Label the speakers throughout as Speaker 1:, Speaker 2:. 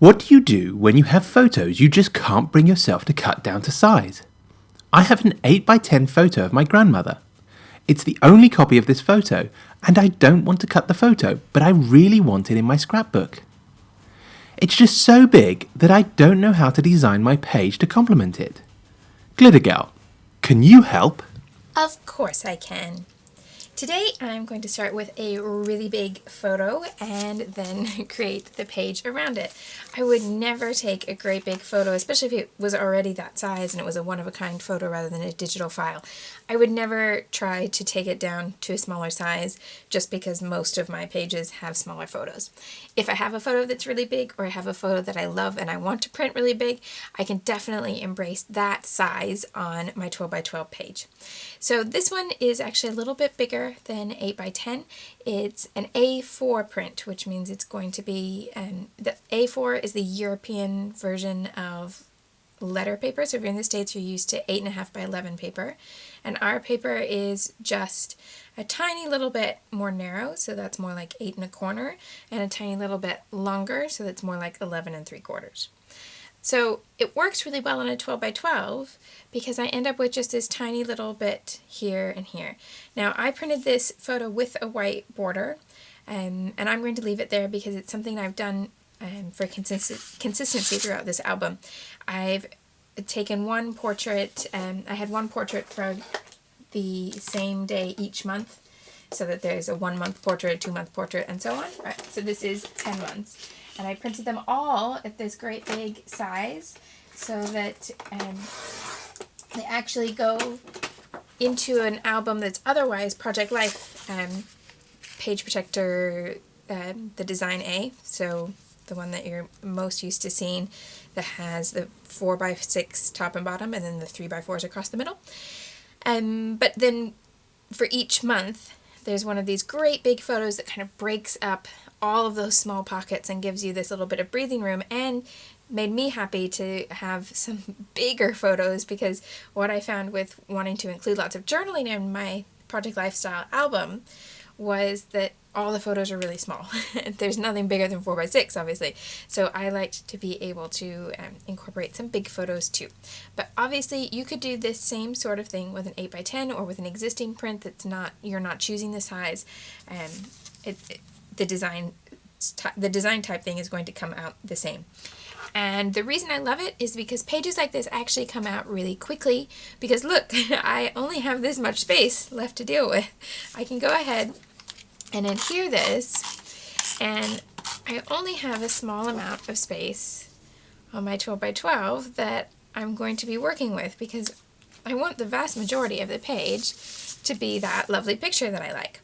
Speaker 1: What do you do when you have photos you just can't bring yourself to cut down to size? I have an 8x10 photo of my grandmother. It's the only copy of this photo, and I don't want to cut the photo, but I really want it in my scrapbook. It's just so big that I don't know how to design my page to complement it. Glitter Girl, can you help?
Speaker 2: Of course I can. Today I'm going to start with a really big photo and then create the page around it. I would never take a great big photo, especially if it was already that size and it was a one-of-a-kind photo rather than a digital file. I would never try to take it down to a smaller size just because most of my pages have smaller photos. If I have a photo that's really big or I have a photo that I love and I want to print really big, I can definitely embrace that size on my 12x12 page. So this one is actually a little bit bigger than 8x10. It's an A4 print, which means it's going to be, the A4 is the European version of letter paper. So if you're in the States, you're used to 8.5x11 paper. And our paper is just a tiny little bit more narrow, so that's more like 8.25, and a tiny little bit longer, so that's more like 11.75. So it works really well on a 12x12 because I end up with just this tiny little bit here and here. Now I printed this photo with a white border, and I'm going to leave it there because it's something I've done for consistency throughout this album. I've taken one portrait, I had one portrait for the same day each month, so that there's a 1-month portrait, 2-month portrait, and so on. Right, so this is 10 months. And I printed them all at this great big size so that they actually go into an album that's otherwise Project Life page protector, the design A, so the one that you're most used to seeing that has the 4x6 top and bottom and then the 3x4s across the middle. But then for each month, there's one of these great big photos that kind of breaks up all of those small pockets and gives you this little bit of breathing room, and made me happy to have some bigger photos because what I found with wanting to include lots of journaling in my Project Lifestyle album was that all the photos are really small. There's nothing bigger than 4x6, obviously. So I liked to be able to incorporate some big photos too. But obviously you could do this same sort of thing with an 8x10 or with an existing print that's not, you're not choosing the size. The design type thing is going to come out the same. And the reason I love it is because pages like this actually come out really quickly because look, I only have this much space left to deal with. I can go ahead and adhere this, and I only have a small amount of space on my 12x12 that I'm going to be working with because I want the vast majority of the page to be that lovely picture that I like.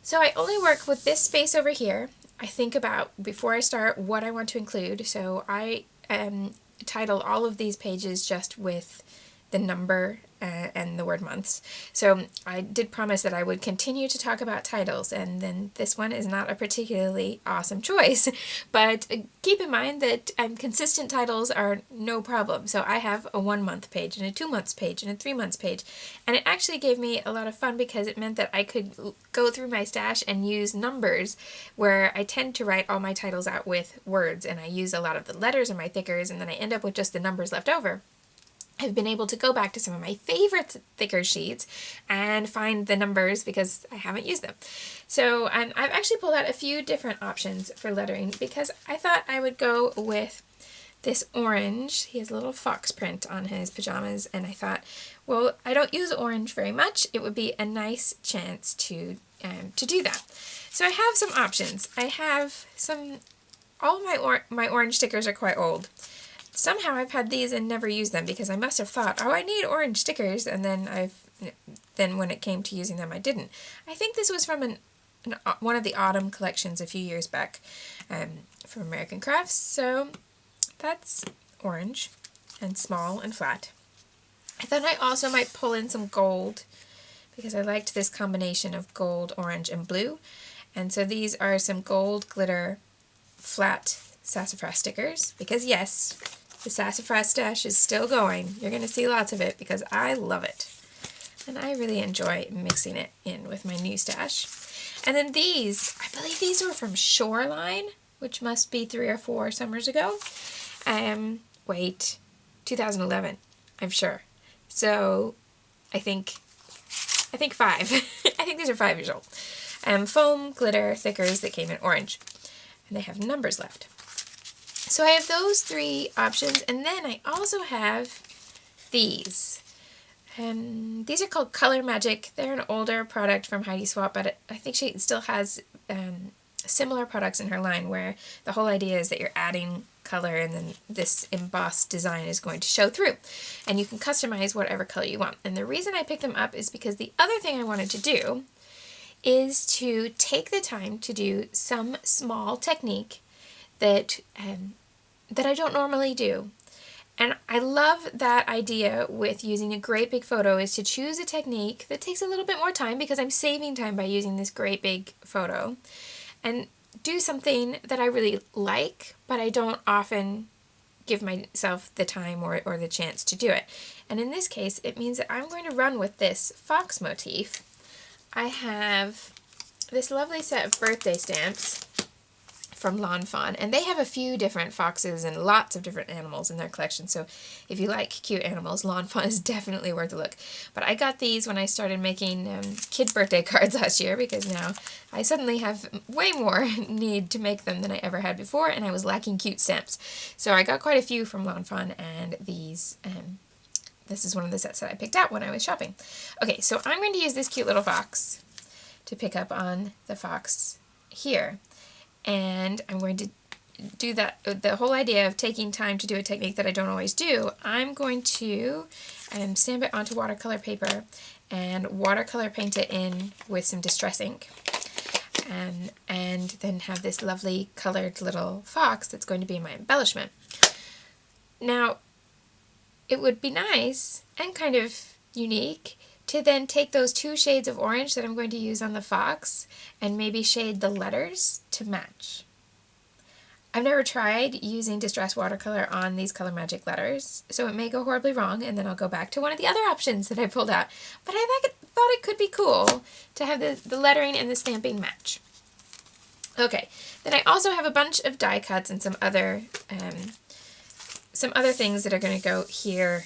Speaker 2: So I only work with this space over here. I think about, before I start, what I want to include. So I title all of these pages just with the number and the word months. So I did promise that I would continue to talk about titles, and then this one is not a particularly awesome choice. But keep in mind that consistent titles are no problem. So I have a 1-month page and a 2-month page and a 3-month page. And it actually gave me a lot of fun because it meant that I could go through my stash and use numbers, where I tend to write all my titles out with words, and I use a lot of the letters in my thickers, and then I end up with just the numbers left over. I've been able to go back to some of my favorite thicker sheets and find the numbers because I haven't used them. So I've actually pulled out a few different options for lettering because I thought I would go with this orange. He has a little fox print on his pajamas, and I thought, well, I don't use orange very much. It would be a nice chance to do that. So I have some options. I have all of my orange stickers are quite old. Somehow I've had these and never used them because I must have thought, oh, I need orange stickers, and then when it came to using them, I didn't. I think this was from one of the autumn collections a few years back from American Crafts. So that's orange and small and flat. I thought I also might pull in some gold because I liked this combination of gold, orange, and blue. And so these are some gold glitter flat sassafras stickers because yes, the sassafras stash is still going. You're going to see lots of it because I love it. And I really enjoy mixing it in with my new stash. And then these, I believe these were from Shoreline. which must be 3 or 4 summers ago. Wait, 2011, I'm sure. So I think 5. I think these are 5 years old. Foam glitter thickers that came in orange, and they have numbers left. So I have those 3 options, and then I also have these. These are called Color Magic. They're an older product from Heidi Swapp, but I think she still has similar products in her line where the whole idea is that you're adding color and then this embossed design is going to show through. And you can customize whatever color you want. And the reason I picked them up is because the other thing I wanted to do is to take the time to do some small technique that I don't normally do. And I love that idea with using a great big photo, is to choose a technique that takes a little bit more time, because I'm saving time by using this great big photo, and do something that I really like, but I don't often give myself the time or the chance to do it. And in this case, it means that I'm going to run with this fox motif. I have this lovely set of birthday stamps from Lawn Fawn, and they have a few different foxes and lots of different animals in their collection, so if you like cute animals, Lawn Fawn is definitely worth a look. But I got these when I started making kid birthday cards last year, because now I suddenly have way more need to make them than I ever had before, and I was lacking cute stamps. So I got quite a few from Lawn Fawn, and these this is one of the sets that I picked out when I was shopping. Okay, so I'm going to use this cute little fox to pick up on the fox here. And I'm going to do that, the whole idea of taking time to do a technique that I don't always do. I'm going to stamp it onto watercolor paper and watercolor paint it in with some distress ink. And then have this lovely colored little fox that's going to be my embellishment. Now, it would be nice and kind of unique to then take those 2 shades of orange that I'm going to use on the fox and maybe shade the letters to match. I've never tried using distress watercolor on these Color Magic letters, so it may go horribly wrong, and then I'll go back to one of the other options that I pulled out. But I thought it could be cool to have the lettering and the stamping match. Okay, then I also have a bunch of die cuts and some other things that are going to go here.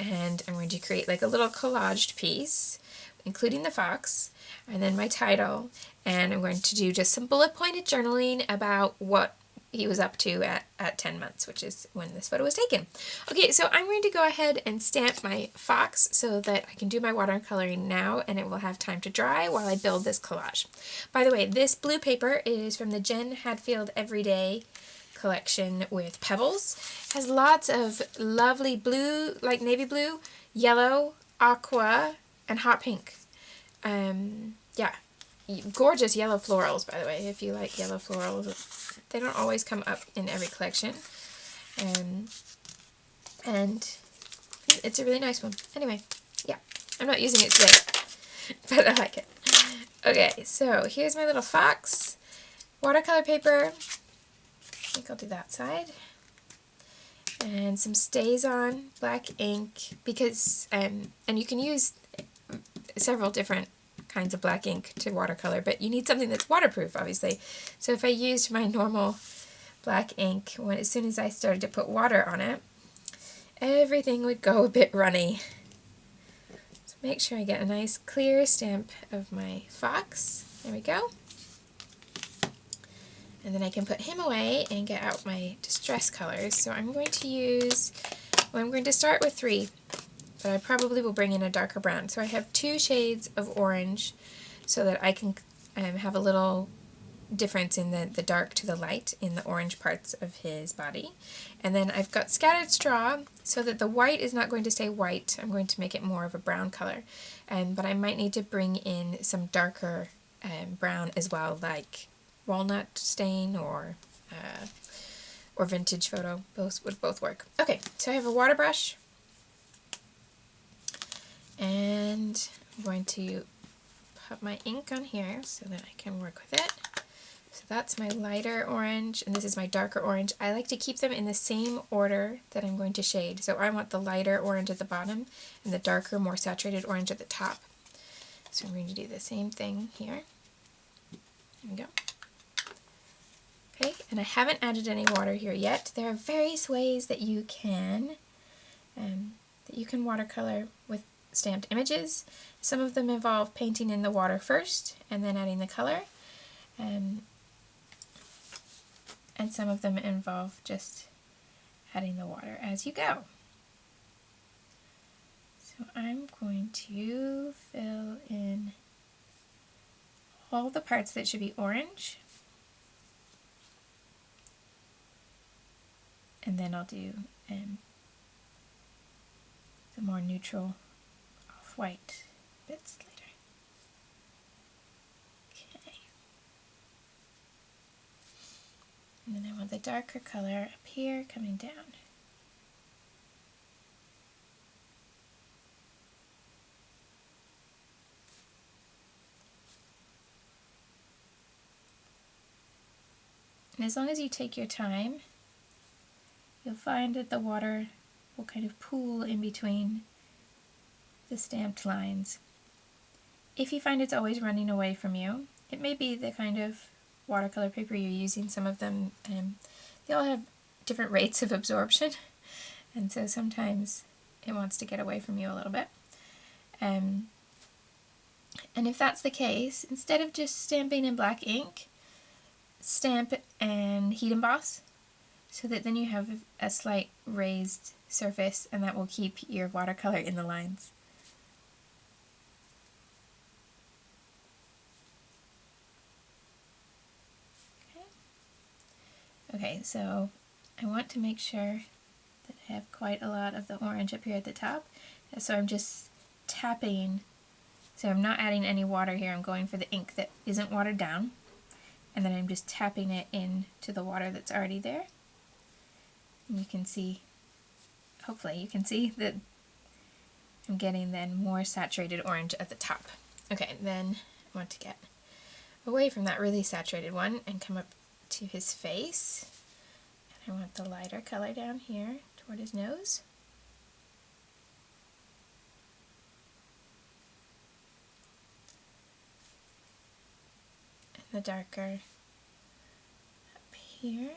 Speaker 2: And I'm going to create like a little collaged piece, including the fox, and then my title, and I'm going to do just some bullet pointed journaling about what he was up to at 10 months, which is when this photo was taken. Okay, so I'm going to go ahead and stamp my fox so that I can do my watercoloring now, and it will have time to dry while I build this collage. By the way, this blue paper is from the Jen Hadfield Everyday collection with Pebbles. It has lots of lovely blue, like navy blue, yellow, aqua, and hot pink. Yeah, gorgeous yellow florals, by the way, if you like yellow florals. They don't always come up in every collection. And it's a really nice one. Anyway, yeah, I'm not using it today, but I like it. Okay, so here's my little fox. Watercolor paper. I think I'll do that side. And some StazOn black ink, because, and you can use several different kinds of black ink to watercolor, but you need something that's waterproof, obviously. So if I used my normal black ink, as soon as I started to put water on it, everything would go a bit runny. So make sure I get a nice clear stamp of my fox. There we go. And then I can put him away and get out my distress colors. So I'm going to use, well, I'm going to start with 3, but I probably will bring in a darker brown. So I have 2 shades of orange so that I can have a little difference in the dark to the light in the orange parts of his body. And then I've got scattered straw so that the white is not going to stay white. I'm going to make it more of a brown color. But I might need to bring in some darker brown as well, like walnut stain or vintage photo. Those would both work. Okay, so I have a water brush, and I'm going to put my ink on here so that I can work with it. So that's my lighter orange, and this is my darker orange. I like to keep them in the same order that I'm going to shade. So I want the lighter orange at the bottom and the darker, more saturated orange at the top. So I'm going to do the same thing here. There we go. Okay, and I haven't added any water here yet. There are various ways that you can watercolor with stamped images. Some of them involve painting in the water first and then adding the color, and some of them involve just adding the water as you go. So I'm going to fill in all the parts that should be orange, and then I'll do the more neutral off-white bits later. Okay. And then I want the darker color up here coming down. And as long as you take your time, you'll find that the water will kind of pool in between the stamped lines. If you find it's always running away from you, it may be the kind of watercolor paper you're using. Some of them, they all have different rates of absorption, and so sometimes it wants to get away from you a little bit. And if that's the case, instead of just stamping in black ink, stamp and heat emboss, so that then you have a slight raised surface, and that will keep your watercolor in the lines. Okay, so I want to make sure that I have quite a lot of the orange up here at the top, so I'm just tapping, so I'm not adding any water here, I'm going for the ink that isn't watered down, and then I'm just tapping it into the water that's already there. And you can see, hopefully you can see that I'm getting then more saturated orange at the top. Okay, then I want to get away from that really saturated one and come up to his face. And I want the lighter color down here toward his nose. And the darker up here.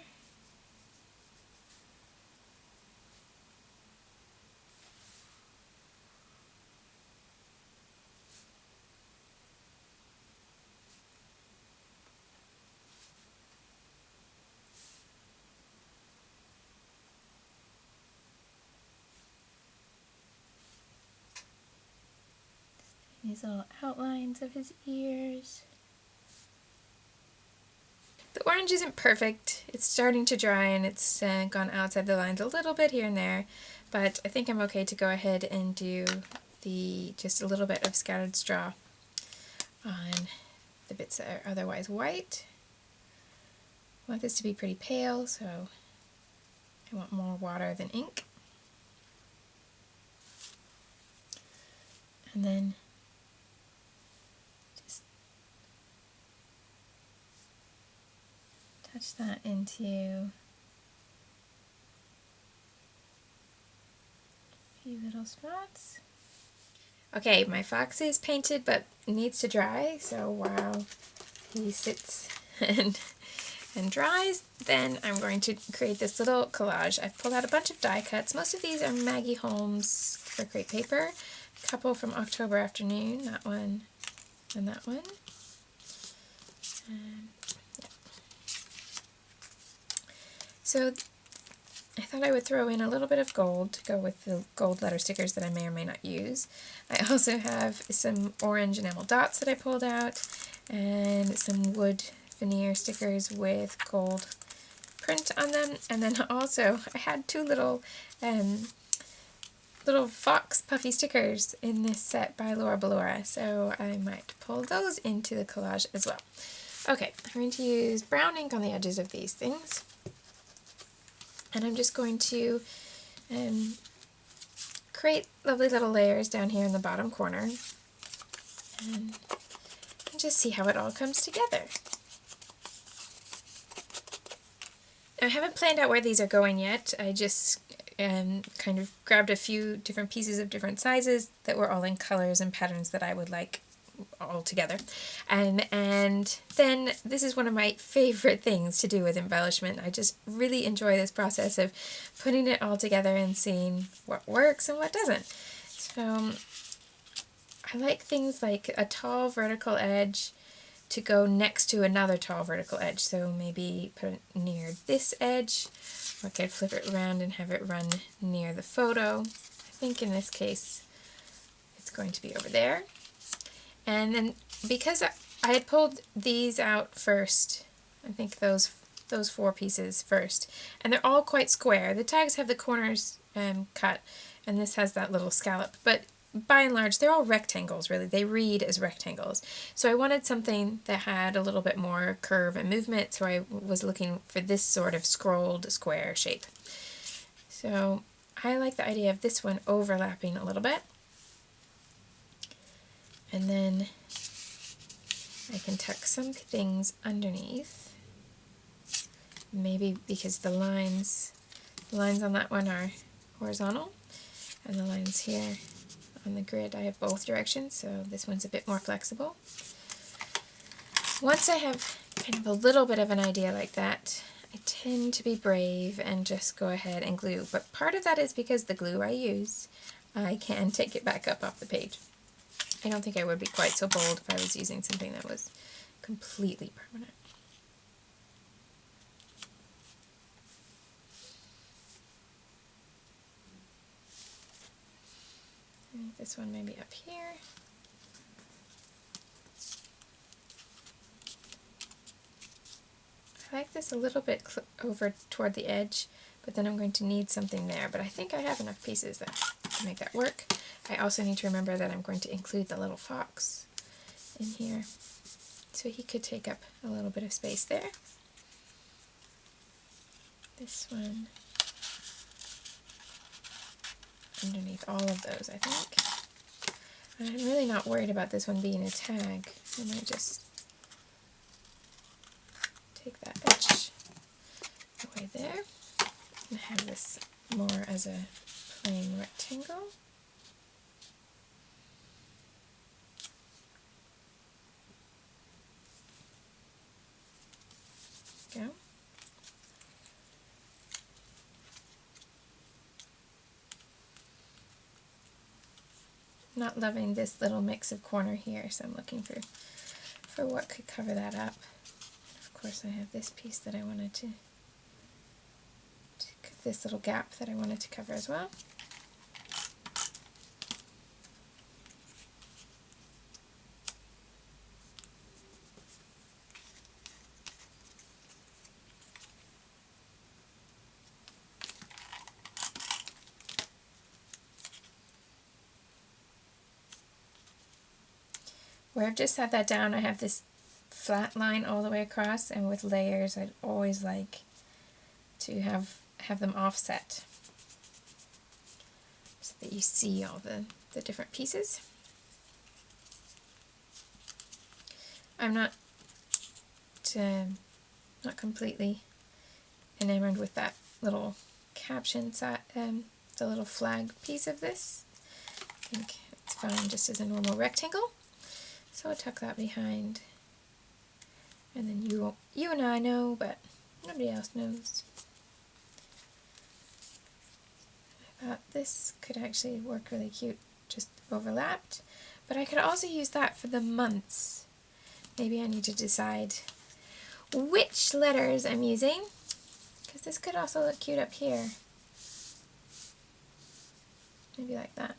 Speaker 2: These little outlines of his ears. The orange isn't perfect. It's starting to dry and it's gone outside the lines a little bit here and there, but I think I'm okay to go ahead and do just a little bit of scattered straw on the bits that are otherwise white. I want this to be pretty pale, so I want more water than ink. And then touch that into a few little spots. Okay, my fox is painted but needs to dry, so while he sits and dries, then I'm going to create this little collage. I've pulled out a bunch of die cuts. Most of these are Maggie Holmes for crepe paper. A couple from October Afternoon, that one and that one. Yeah. So I thought I would throw in a little bit of gold to go with the gold letter stickers that I may or may not use. I also have some orange enamel dots that I pulled out and some wood veneer stickers with gold print on them. And then also I had two little fox puffy stickers in this set by Laura Ballora, so I might pull those into the collage as well. Okay, I'm going to use brown ink on the edges of these things. And I'm just going to create lovely little layers down here in the bottom corner and just see how it all comes together. Now, I haven't planned out where these are going yet. I just kind of grabbed a few different pieces of different sizes that were all in colors and patterns that I would like all together. And then this is one of my favorite things to do with embellishment. I just really enjoy this process of putting it all together and seeing what works and what doesn't. So I like things like a tall vertical edge to go next to another tall vertical edge. So maybe put it near this edge, or I could flip it around and have it run near the photo. I think in this case it's going to be over there. And then because I had pulled these out first, I think those 4 pieces first, and they're all quite square. The tags have the corners cut, and this has that little scallop, but by and large they're all rectangles really. They read as rectangles. So I wanted something that had a little bit more curve and movement, so I was looking for this sort of scrolled square shape. So I like the idea of this one overlapping a little bit. And then I can tuck some things underneath. Maybe because the lines on that one are horizontal, and the lines here on the grid I have both directions, so this one's a bit more flexible. Once I have kind of a little bit of an idea like that, I tend to be brave and just go ahead and glue. But part of that is because the glue I use, I can take it back up off the page. I don't think I would be quite so bold if I was using something that was completely permanent. I think this one may be up here. I like this a little bit over toward the edge, but then I'm going to need something there. But I think I have enough pieces to make that work. I also need to remember that I'm going to include the little fox in here, so he could take up a little bit of space there. This one underneath all of those, I think. And I'm really not worried about this one being a tag. I might just take that edge away there and have this more as a plain rectangle. Go. Not loving this little mix of corner here, so I'm looking for what could cover that up. Of course I have this piece that I wanted to this little gap that I wanted to cover as well. Where I've just set that down, I have this flat line all the way across, and with layers I'd always like to have them offset so that you see all the different pieces. I'm not completely enamored with that little caption side, the little flag piece of this. I think it's fine just as a normal rectangle. So I'll tuck that behind, and then you and I know, but nobody else knows. I thought this could actually work really cute, just overlapped, but I could also use that for the months. Maybe I need to decide which letters I'm using, because this could also look cute up here. Maybe like that.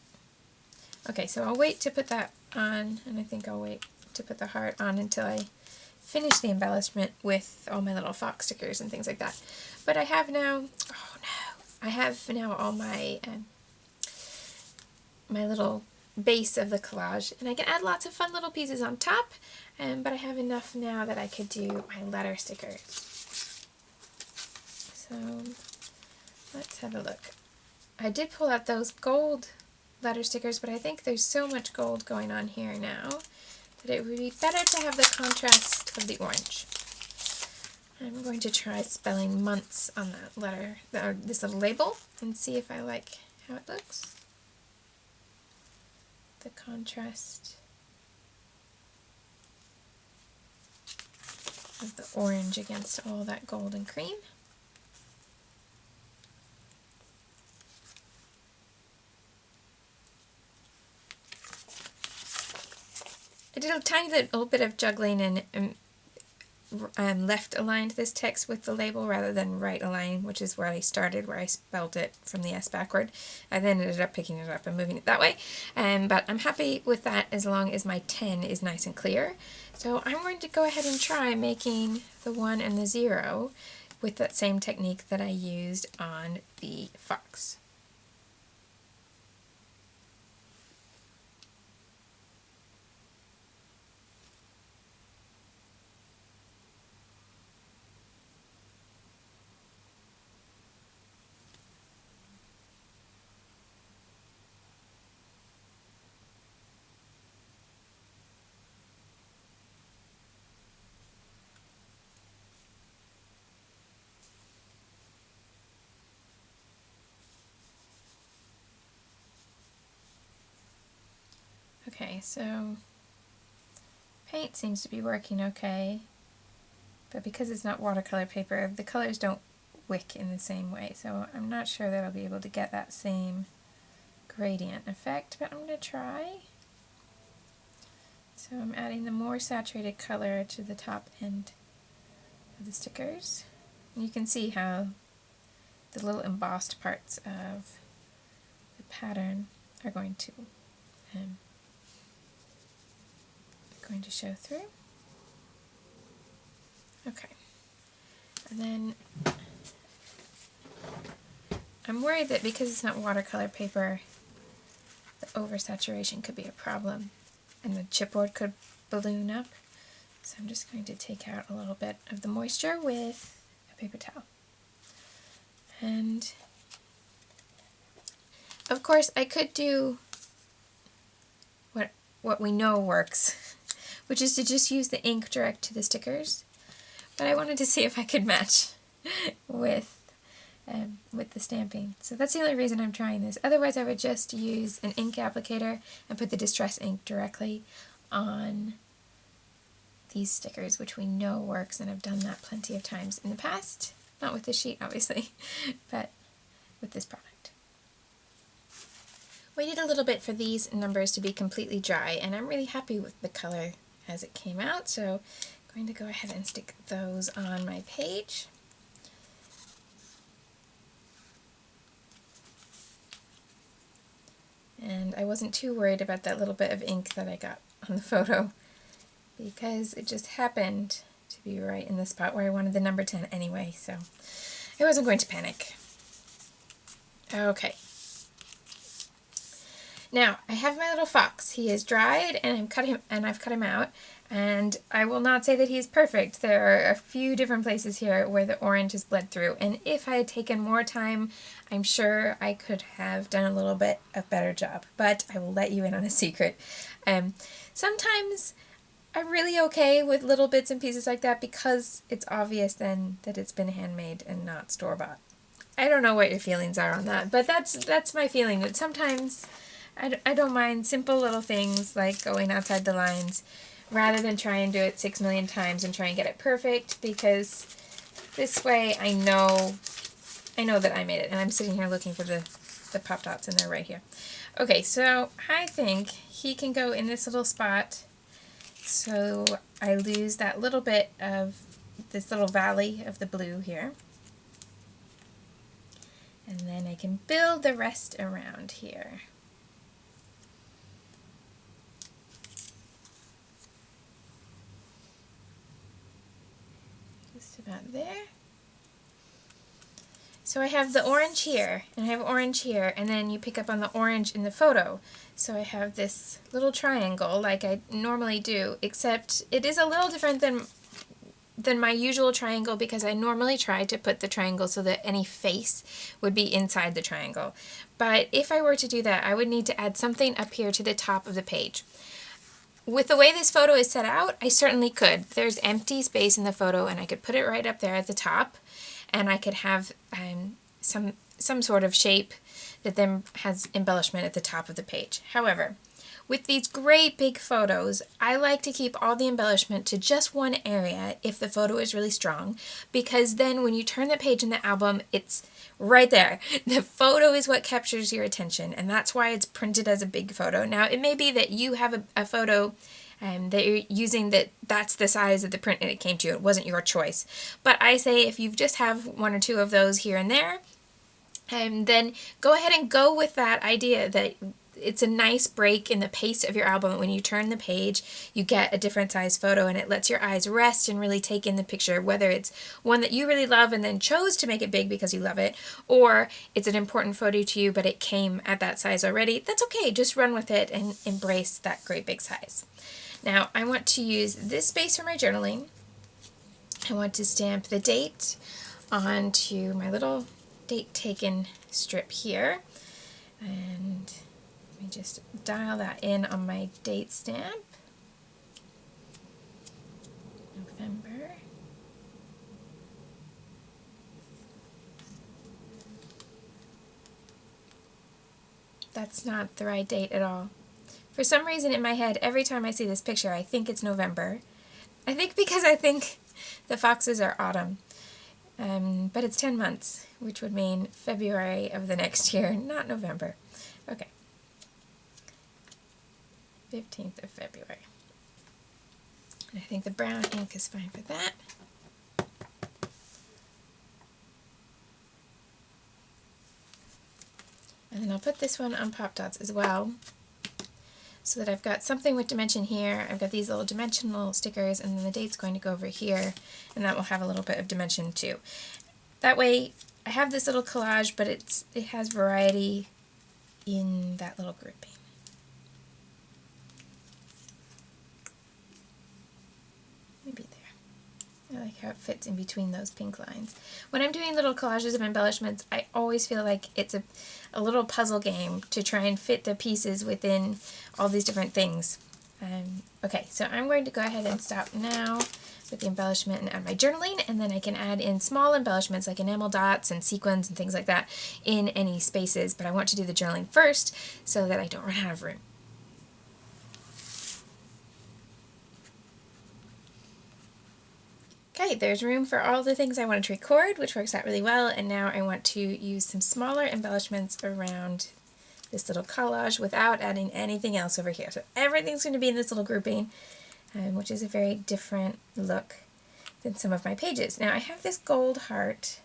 Speaker 2: Okay, so I'll wait to put that on, and I think I'll wait to put the heart on until I finish the embellishment with all my little fox stickers and things like that. But I have now, I have now all my my little base of the collage, and I can add lots of fun little pieces on top, but I have enough now that I could do my letter stickers. So let's have a look. I did pull out those gold letter stickers, but I think there's so much gold going on here now that it would be better to have the contrast of the orange. I'm going to try spelling months on that letter, this little label, and see if I like how it looks. The contrast of the orange against all that gold and cream. I did a tiny little bit of juggling and left aligned this text with the label rather than right align, which is where I started, where I spelled it from the S backward. I then ended up picking it up and moving it that way. But I'm happy with that as long as my 10 is nice and clear. So I'm going to go ahead and try making the 1 and the 0 with that same technique that I used on the fox. Okay, so paint seems to be working okay, but because it's not watercolor paper, the colors don't wick in the same way, so I'm not sure that I'll be able to get that same gradient effect, but I'm going to try. So I'm adding the more saturated color to the top end of the stickers. You can see how the little embossed parts of the pattern are going to show through. Okay, and then I'm worried that because it's not watercolor paper, the oversaturation could be a problem and the chipboard could balloon up. So I'm just going to take out a little bit of the moisture with a paper towel. And of course I could do what we know works, which is to just use the ink direct to the stickers. But I wanted to see if I could match with the stamping. So that's the only reason I'm trying this. Otherwise I would just use an ink applicator and put the distress ink directly on these stickers, which we know works, and I've done that plenty of times in the past. Not with this sheet, obviously, but with this product. Waited a little bit for these numbers to be completely dry, and I'm really happy with the color as it came out, so I'm going to go ahead and stick those on my page. And I wasn't too worried about that little bit of ink that I got on the photo, because it just happened to be right in the spot where I wanted the number 10 anyway, so I wasn't going to panic. Okay. Now, I have my little fox. He is dried and I've cut him out, and I will not say that he is perfect. There are a few different places here where the orange has bled through, and if I had taken more time, I'm sure I could have done a little bit of better job, but I will let you in on a secret. Sometimes I'm really okay with little bits and pieces like that because it's obvious then that it's been handmade and not store-bought. I don't know what your feelings are on that, but that's my feeling, that sometimes I don't mind simple little things like going outside the lines rather than try and do it 6 million times and try and get it perfect, because this way I know that I made it, and I'm sitting here looking for the pop dots, and they're right here. Okay, so I think he can go in this little spot so I lose that little bit of this little valley of the blue here. And then I can build the rest around here. Just about there. So I have the orange here, and I have orange here, and then you pick up on the orange in the photo. So I have this little triangle like I normally do, except it is a little different than my usual triangle, because I normally try to put the triangle so that any face would be inside the triangle. But if I were to do that, I would need to add something up here to the top of the page. With the way this photo is set out, I certainly could. There's empty space in the photo, and I could put it right up there at the top, and I could have some sort of shape that then has embellishment at the top of the page. However, With these great big photos, I like to keep all the embellishment to just one area if the photo is really strong, because then when you turn the page in the album, it's right there. The photo is what captures your attention, and that's why it's printed as a big photo. Now, it may be that you have a photo that you're using that's the size of the print and it came to you. It wasn't your choice. But I say if you just have one or two of those here and there, then go ahead and go with that idea that it's a nice break in the pace of your album. When you turn the page, you get a different size photo and it lets your eyes rest and really take in the picture, whether it's one that you really love and then chose to make it big because you love it, or it's an important photo to you but it came at that size already. That's okay, just run with it and embrace that great big size. Now I want to use this space for my journaling. I want to stamp the date onto my little date taken strip here, and let me just dial that in on my date stamp. November. That's not the right date at all. For some reason in my head, every time I see this picture, I think it's November. I think because I think the foxes are autumn. But it's 10 months, which would mean February of the next year, not November. Okay. 15th of February. And I think the brown ink is fine for that. And then I'll put this one on Pop Dots as well, so that I've got something with dimension here. I've got these little dimensional stickers, and then the date's going to go over here, and that will have a little bit of dimension too. That way I have this little collage, but it has variety in that little grouping. Maybe there. I like how it fits in between those pink lines. When I'm doing little collages of embellishments, I always feel like it's a little puzzle game to try and fit the pieces within all these different things. Okay, so I'm going to go ahead and stop now with the embellishment and add my journaling, and then I can add in small embellishments like enamel dots and sequins and things like that in any spaces, but I want to do the journaling first so that I don't run out of room. Okay, there's room for all the things I wanted to record, which works out really well, and now I want to use some smaller embellishments around this little collage without adding anything else over here. So everything's going to be in this little grouping, which is a very different look than some of my pages. Now I have this gold heart,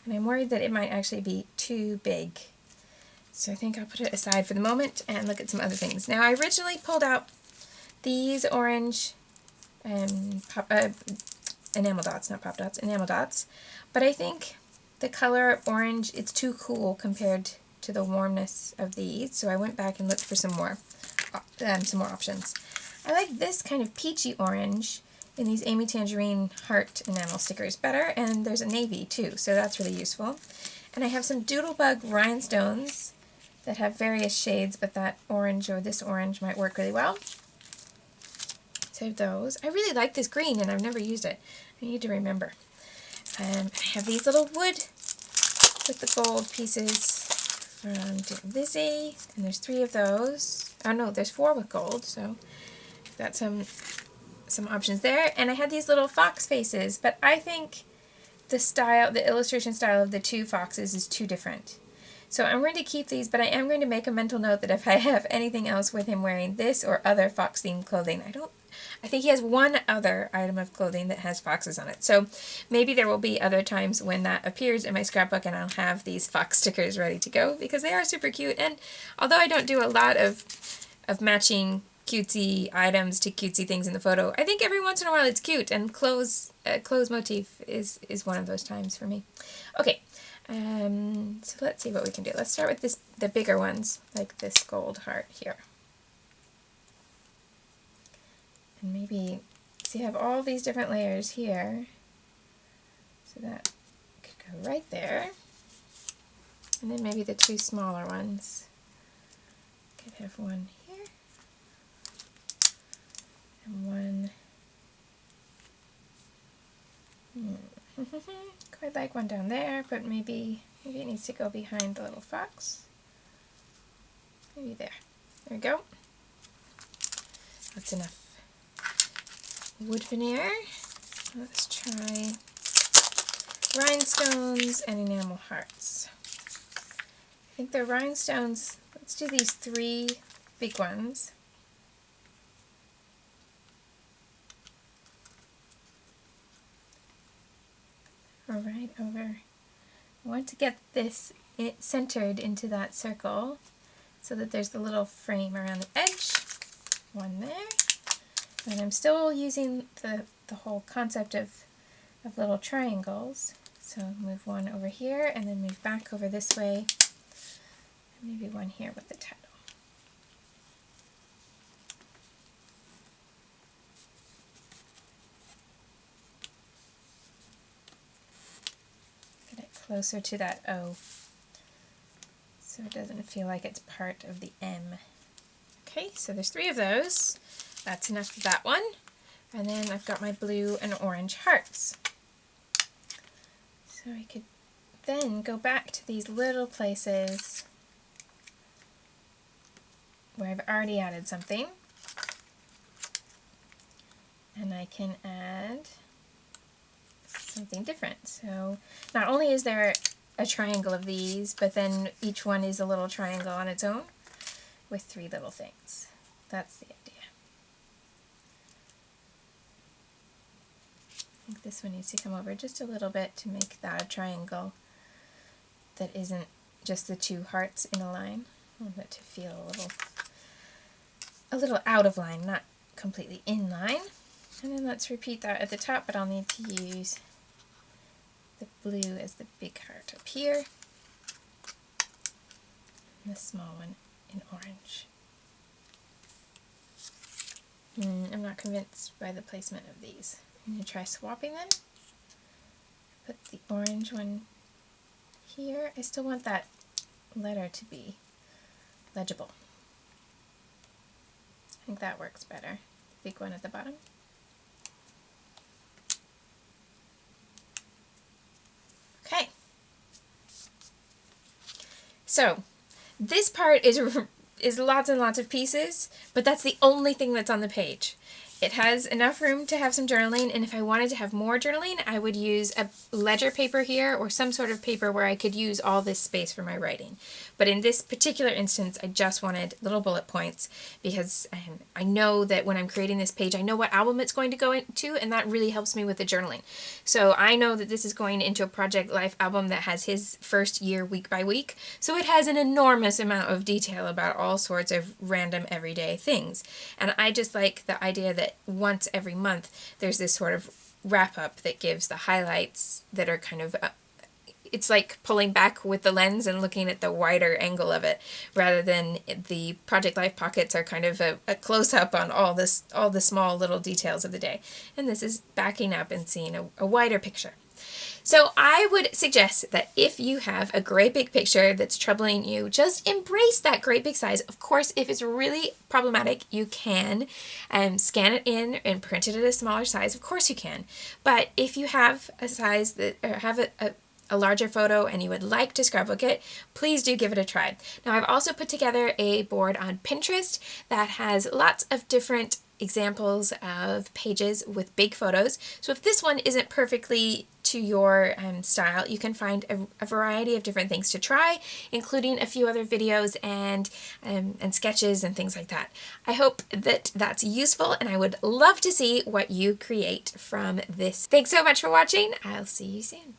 Speaker 2: and I'm worried that it might actually be too big. So I think I'll put it aside for the moment and look at some other things. Now I originally pulled out these orange enamel dots, not pop dots, enamel dots, but I think the color orange, it's too cool compared to the warmness of these, so I went back and looked for some more options. I like this kind of peachy orange in these Amy Tangerine heart enamel stickers better, and there's a navy too, so that's really useful. And I have some Doodlebug rhinestones that have various shades, but that orange or this orange might work really well. So I have those. I really like this green, and I've never used it. I need to remember. I have these little wood with the gold pieces from Lizzie, and there's 3 of those. Oh no, there's 4 with gold, so I've got some options there. And I had these little fox faces, but I think the illustration style of the 2 foxes is too different. So I'm going to keep these, but I am going to make a mental note that if I have anything else with him wearing this or other fox-themed clothing, I think he has one other item of clothing that has foxes on it. So maybe there will be other times when that appears in my scrapbook and I'll have these fox stickers ready to go because they are super cute. And although I don't do a lot of matching cutesy items to cutesy things in the photo, I think every once in a while it's cute, and clothes motif is one of those times for me. Okay, so let's see what we can do. Let's start with the bigger ones, like this gold heart here. And maybe, so you have all these different layers here, so that could go right there. And then maybe the 2 smaller ones could have one here, and one, quite like one down there, but maybe it needs to go behind the little fox. Maybe there. There we go. That's enough wood veneer. Let's try rhinestones and enamel hearts. I think the rhinestones, let's do these 3 big ones. Right over. I want to get this centered into that circle so that there's the little frame around the edge. One there. And I'm still using the whole concept of little triangles. So move one over here and then move back over this way. And maybe one here with the title. Closer to that O, so it doesn't feel like it's part of the M. Okay, so there's 3 of those. That's enough for that one. And then I've got my blue and orange hearts. So I could then go back to these little places where I've already added something. And I can add something different. So not only is there a triangle of these, but then each one is a little triangle on its own with 3 little things. That's the idea. I think this one needs to come over just a little bit to make that a triangle that isn't just the 2 hearts in a line. I want it to feel a little out of line, not completely in line. And then let's repeat that at the top, but I'll need to use the blue as the big heart up here, and the small one in orange. I'm not convinced by the placement of these. I'm going to try swapping them. Put the orange one here. I still want that letter to be legible. I think that works better. The big one at the bottom. Okay. So this part is lots and lots of pieces, but that's the only thing that's on the page. It has enough room to have some journaling, and if I wanted to have more journaling, I would use a ledger paper here or some sort of paper where I could use all this space for my writing. But in this particular instance, I just wanted little bullet points because I know that when I'm creating this page, I know what album it's going to go into, and that really helps me with the journaling. So I know that this is going into a Project Life album that has his first year week by week, so it has an enormous amount of detail about all sorts of random everyday things. And I just like the idea that once every month there's this sort of wrap up that gives the highlights that are kind of it's like pulling back with the lens and looking at the wider angle of it, rather than the Project Life pockets are kind of a close-up on all the small little details of the day. And this is backing up and seeing a wider picture. So I would suggest that if you have a great big picture that's troubling you, just embrace that great big size. Of course, if it's really problematic, you can scan it in and print it at a smaller size. Of course you can. But if you have a size that, or have a larger photo and you would like to scrapbook it, please do give it a try. Now I've also put together a board on Pinterest that has lots of different examples of pages with big photos. So if this one isn't perfectly to your style, you can find a variety of different things to try, including a few other videos and sketches and things like that. I hope that that's useful, and I would love to see what you create from this. Thanks so much for watching. I'll see you soon.